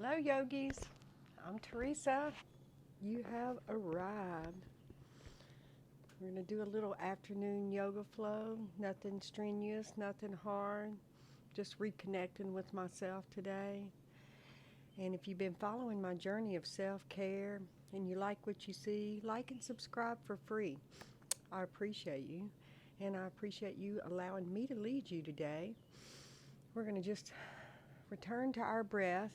Hello, yogis. I'm Teresa. You have arrived. We're going to do a little afternoon yoga flow. Nothing strenuous, nothing hard. Just reconnecting with myself today. And if you've been following my journey of self-care and you like what you see, like and subscribe for free. I appreciate you. And I appreciate you allowing me to lead you today. We're going to just return to our breath.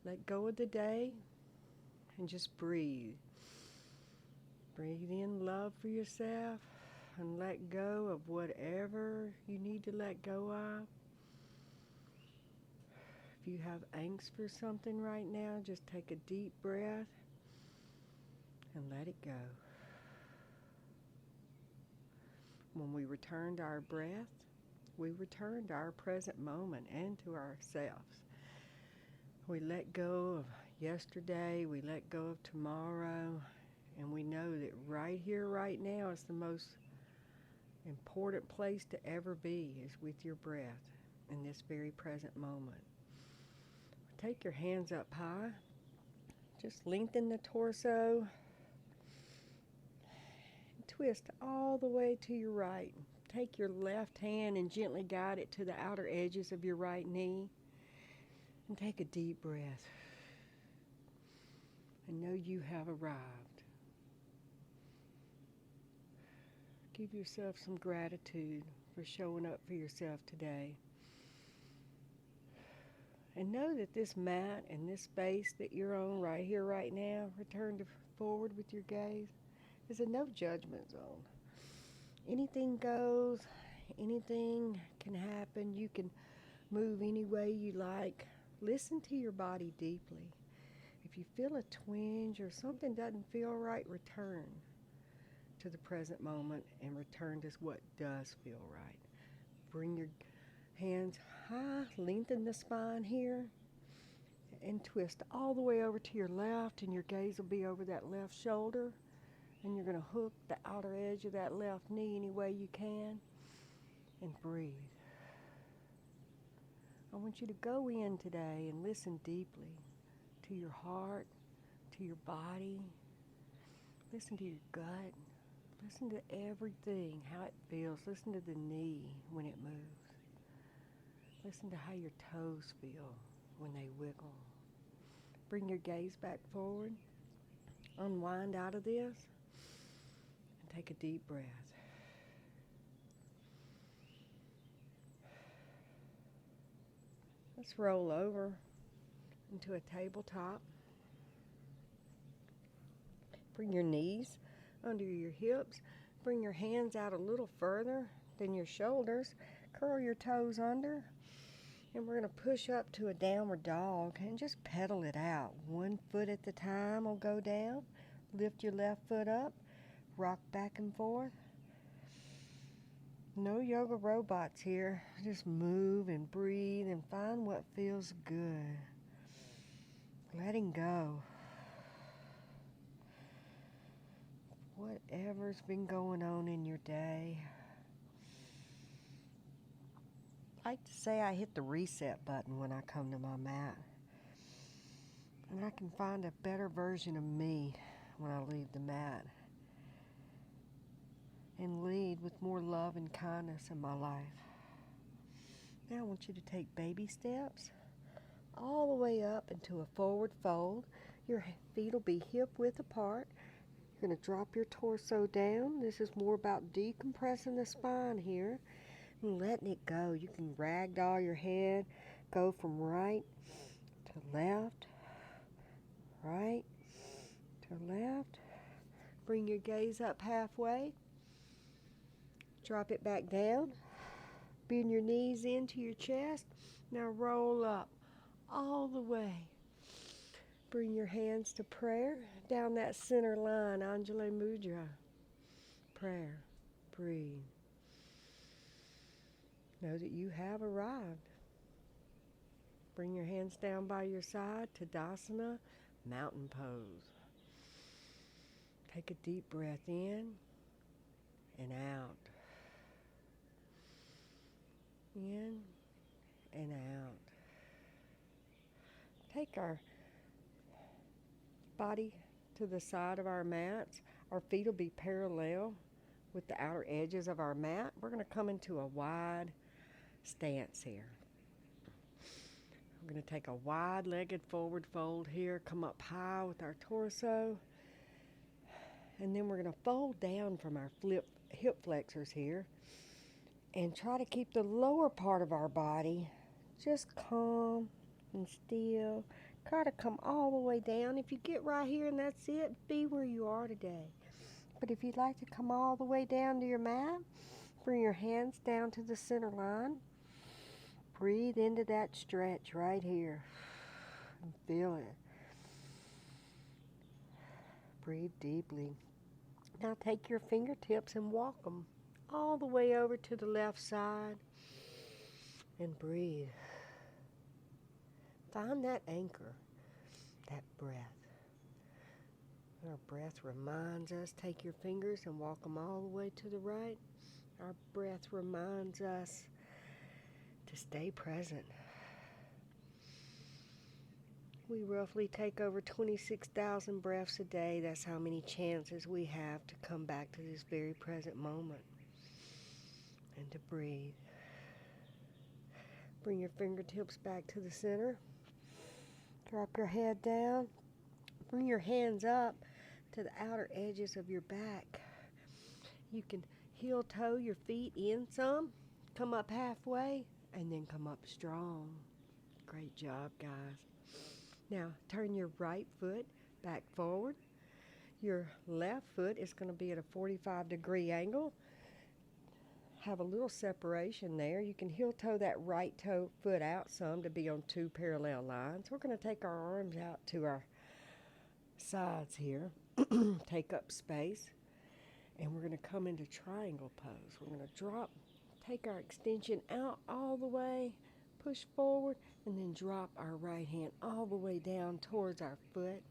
Let go of the day and just breathe. Breathe in love for yourself and let go of whatever you need to let go of. If you have angst for something right now, just take a deep breath and let it go. When we return to our breath, we return to our present moment and to ourselves. We let go of yesterday, we let go of tomorrow, and we know that right here, right now is the most important place to ever be, is with your breath in this very present moment. Take your hands up high, just lengthen the torso, and twist all the way to your right. Take your left hand and gently guide it to the outer edges of your right knee. And take a deep breath. And know you have arrived. Give yourself some gratitude for showing up for yourself today. And know that this mat and this space that you're on right here, right now, forward with your gaze, is a no judgment zone. Anything goes, anything can happen. You can move any way you like. Listen to your body deeply. If you feel a twinge or something doesn't feel right, return to the present moment and return to what does feel right. Bring your hands high, lengthen the spine here, and twist all the way over to your left, and your gaze will be over that left shoulder, and you're going to hook the outer edge of that left knee any way you can, and breathe. I want you to go in today and listen deeply to your heart, to your body. Listen to your gut. Listen to everything, how it feels. Listen to the knee when it moves. Listen to how your toes feel when they wiggle. Bring your gaze back forward. Unwind out of this and take a deep breath. Let's roll over into a tabletop. Bring your knees under your hips. Bring your hands out a little further than your shoulders. Curl your toes under. And we're going to push up to a downward dog and just pedal it out. 1 foot at a time will go down. Lift your left foot up. Rock back and forth. No yoga robots here. Just move and breathe and find what feels good. Letting go. Whatever's been going on in your day. I like to say I hit the reset button when I come to my mat. And I can find a better version of me when I leave the mat. And lead with more love and kindness in my life. Now I want you to take baby steps all the way up into a forward fold. Your feet will be hip width apart. You're going to drop your torso down. This is more about decompressing the spine here and letting it go. You can ragdoll your head, go from right to left, right to left. Bring your gaze up halfway. Drop it back down. Bend your knees into your chest. Now roll up all the way. Bring your hands to prayer. Down that center line, Anjali Mudra. Prayer. Breathe. Know that you have arrived. Bring your hands down by your side. Tadasana, mountain pose. Take a deep breath in and out. In and out. take our body to the side of our mats. Our feet will be parallel with the outer edges of our mat. We're going to come into a wide stance here. We're going to take a wide-legged forward fold here, come up high with our torso, and then we're going to fold down from our hip flexors here and try to keep the lower part of our body just calm and still. Try to come all the way down. If you get right here and that's it, be where you are today. But if you'd like to come all the way down to your mat, bring your hands down to the center line. Breathe into that stretch right here. And feel it. Breathe deeply. Now take your fingertips and walk them all the way over to the left side. And breathe. Find that anchor, that breath. Our breath reminds us, take your fingers and walk them all the way to the right. Our breath reminds us to stay present. We roughly take over 26,000 breaths a day. That's how many chances we have to come back to this very present moment and to breathe. Bring your fingertips back to the center. Drop your head down. Bring your hands up to the outer edges of your back. You can heel toe your feet in some, come up halfway, and then come up strong. Great job, guys. Now, turn your right foot back forward. Your left foot is going to be at a 45-degree angle. Have a little separation there. You can heel toe that right toe foot out some to be on two parallel lines. We're going to take our arms out to our sides here. Take up space. And we're going to come into triangle pose. We're going to drop, take our extension out all the way, push forward, and then drop our right hand all the way down towards our foot.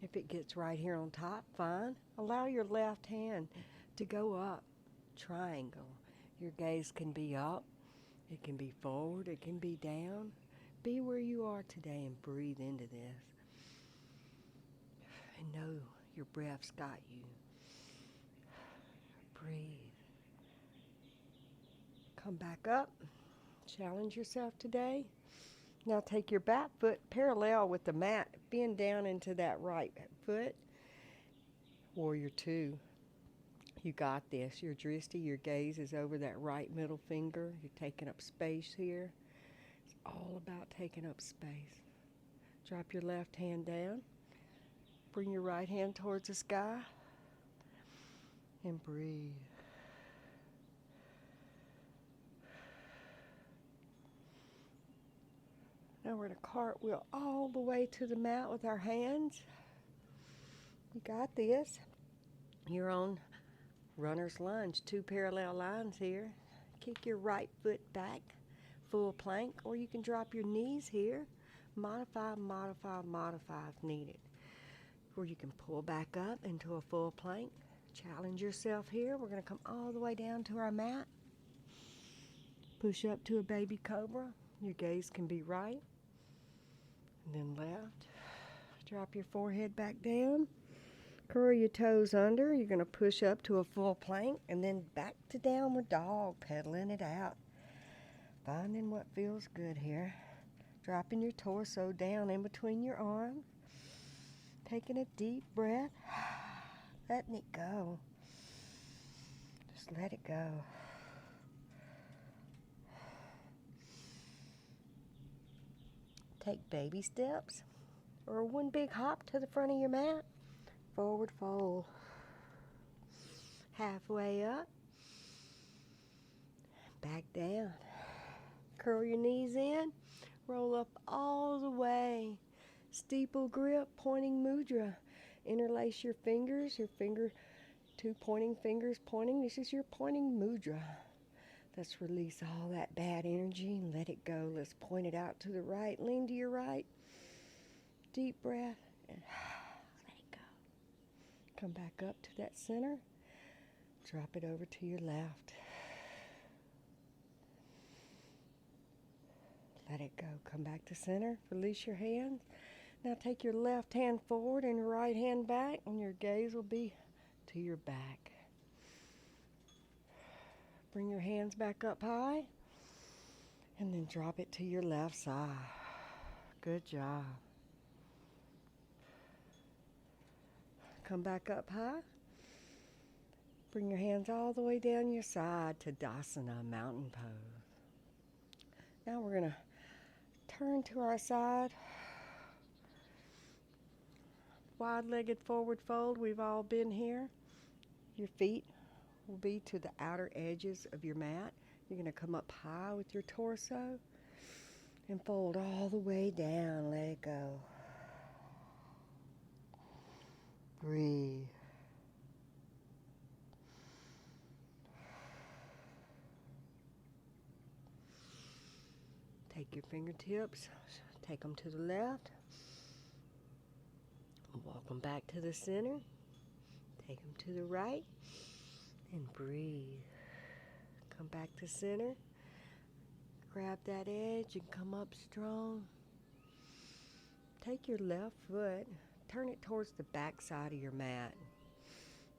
If it gets right here on top, fine. Allow your left hand to go up. Triangle. Your gaze can be up, it can be forward, it can be down. Be where you are today and breathe into this. And know your breath's got you. Breathe. Come back up. Challenge yourself today. Now take your back foot parallel with the mat. Bend down into that right foot. Warrior two. You got this. Your drishti, your gaze is over that right middle finger. You're taking up space here. It's all about taking up space. Drop your left hand down. Bring your right hand towards the sky. And breathe. Now we're going to cartwheel all the way to the mat with our hands. You got this. You're on runner's lunge, two parallel lines here. Kick your right foot back, full plank, or you can drop your knees here. Modify, modify, modify if needed. Or you can pull back up into a full plank. Challenge yourself here. We're going to come all the way down to our mat. Push up to a baby cobra. Your gaze can be right and then left. Drop your forehead back down. Curl your toes under. You're going to push up to a full plank and then back to downward dog, pedaling it out. Finding what feels good here. Dropping your torso down in between your arms. Taking a deep breath. Letting it go. Just let it go. Take baby steps or one big hop to the front of your mat. Forward fold. Halfway up. Back down. Curl your knees in. Roll up all the way. Steeple grip, pointing mudra. Interlace your fingers. Two pointing fingers pointing. This is your pointing mudra. Let's release all that bad energy and let it go. Let's point it out to the right. Lean to your right. Deep breath. And let it go. Come back up to that center. Drop it over to your left. Let it go. Come back to center. Release your hands. Now take your left hand forward and your right hand back, and your gaze will be to your back. Bring your hands back up high, and then drop it to your left side. Good job. Come back up high. Bring your hands all the way down your side, Tadasana, mountain pose. Now we're going to turn to our side. Wide-legged forward fold. We've all been here. Your feet will be to the outer edges of your mat. You're going to come up high with your torso and fold all the way down. Let it go. Breathe. Take your fingertips, take them to the left, walk them back to the center, take them to the right, and breathe. Come back to center, grab that edge and come up strong. Take your left foot, turn it towards the back side of your mat.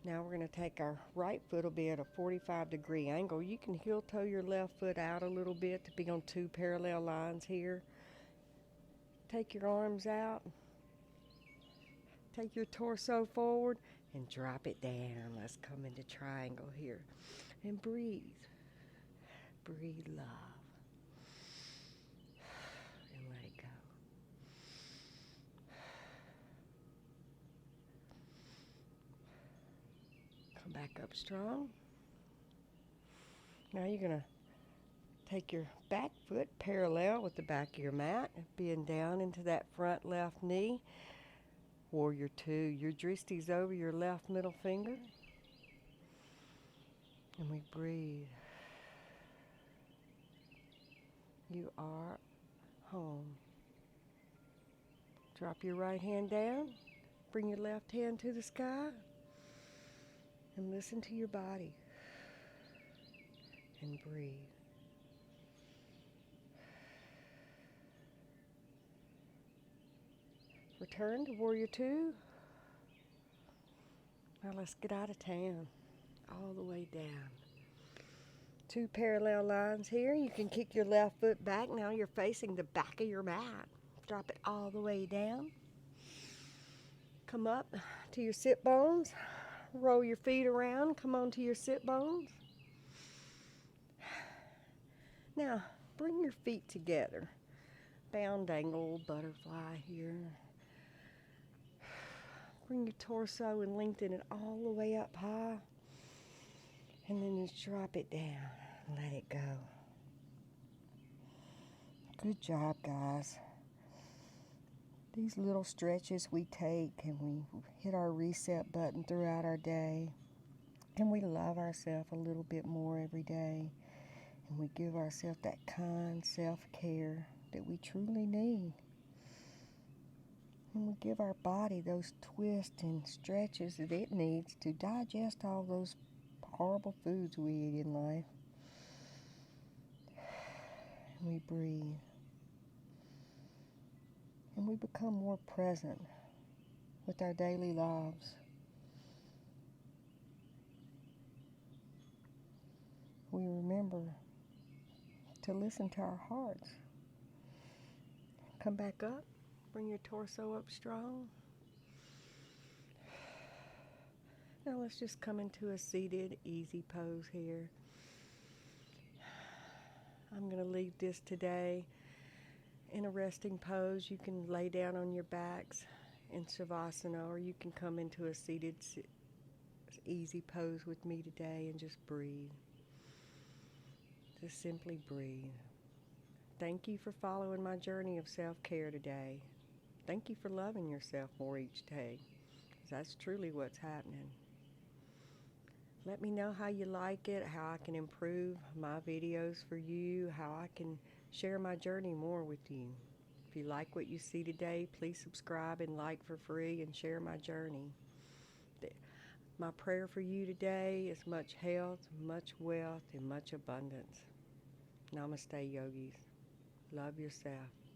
Now we're going to take our right foot, will be at a 45-degree angle. You can heel toe your left foot out a little bit to be on two parallel lines here. Take your arms out. Take your torso forward and drop it down. Let's come into triangle here. And breathe. Breathe love. And let it go. Back up strong. Now you're going to take your back foot parallel with the back of your mat, being down into that front left knee. Warrior two. Your dristi's over your left middle finger. And we breathe. You are home. Drop your right hand down. Bring your left hand to the sky. And listen to your body and breathe. Return to Warrior Two. Now let's get out of town, all the way down. Two parallel lines here. You can kick your left foot back. Now you're facing the back of your mat. Drop it all the way down. Come up to your sit bones. Roll your feet around, come onto your sit bones. Now, bring your feet together. Bound angle butterfly here. Bring your torso and lengthen it all the way up high. And then just drop it down and let it go. Good job, guys. These little stretches we take and we hit our reset button throughout our day, and we love ourselves a little bit more every day, and we give ourselves that kind self-care that we truly need, and we give our body those twists and stretches that it needs to digest all those horrible foods we eat in life. And we breathe. And we become more present with our daily lives. We remember to listen to our hearts. Come back up. Bring your torso up strong. Now let's just come into a seated, easy pose here. I'm going to leave this today in a resting pose. You can lay down on your backs in Shavasana, or you can come into a seated, easy pose with me today and just breathe. Just simply breathe. Thank you for following my journey of self-care today. Thank you for loving yourself more each day, because that's truly what's happening. Let me know how you like it, how I can improve my videos for you, how I can share my journey more with you. If you like what you see today, please subscribe and like for free and share my journey. My prayer for you today is much health, much wealth, and much abundance. Namaste, yogis. Love yourself.